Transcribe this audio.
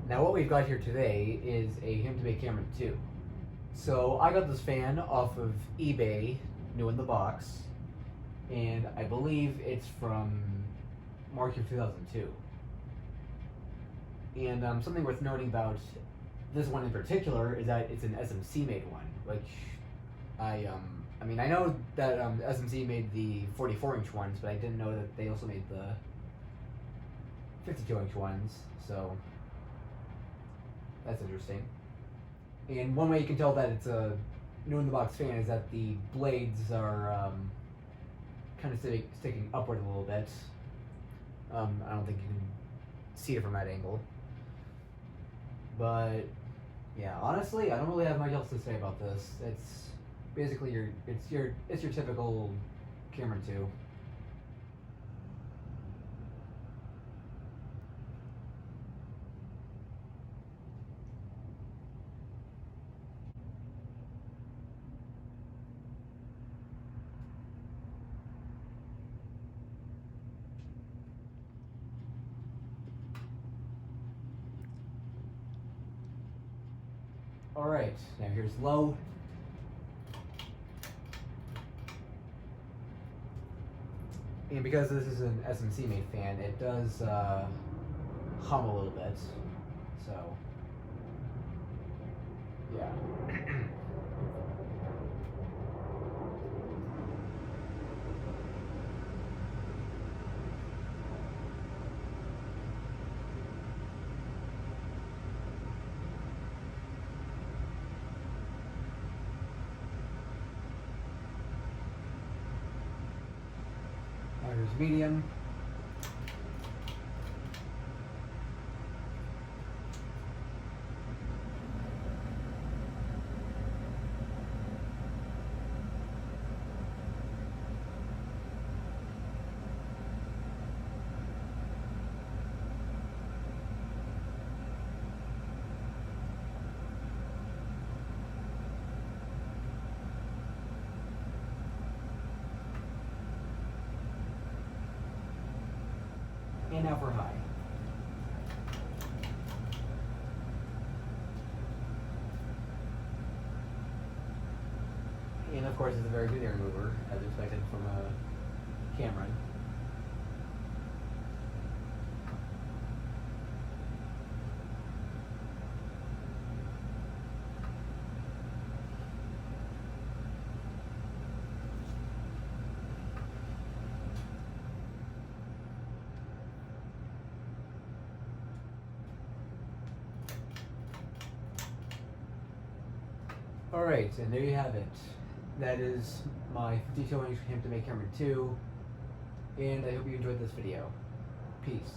Now what we've got here today is a Hampton Bay Cameron II. So I got this fan off of eBay, new in the box, and I believe it's from March of 2002. And something worth noting about this one in particular is that it's an SMC made one, which I mean I know that SMC made the 44-inch ones, but I didn't know that they also made the 52-inch ones. So that's interesting. And one way you can tell that it's a new in the box fan is that the blades are kind of sticking upward a little bit. I don't think you can see it from that angle. But yeah, honestly, I don't really have much else to say about this. It's basically your typical Cameron II. Alright, now here's low. And because this is an SMC made fan, it does hum a little bit. So, yeah. Here's medium. And now for high. And of course it's a very good air mover, as expected from a Cameron. Alright, and there you have it. That is my 52-inch Hampton Bay Cameron II, and I hope you enjoyed this video. Peace.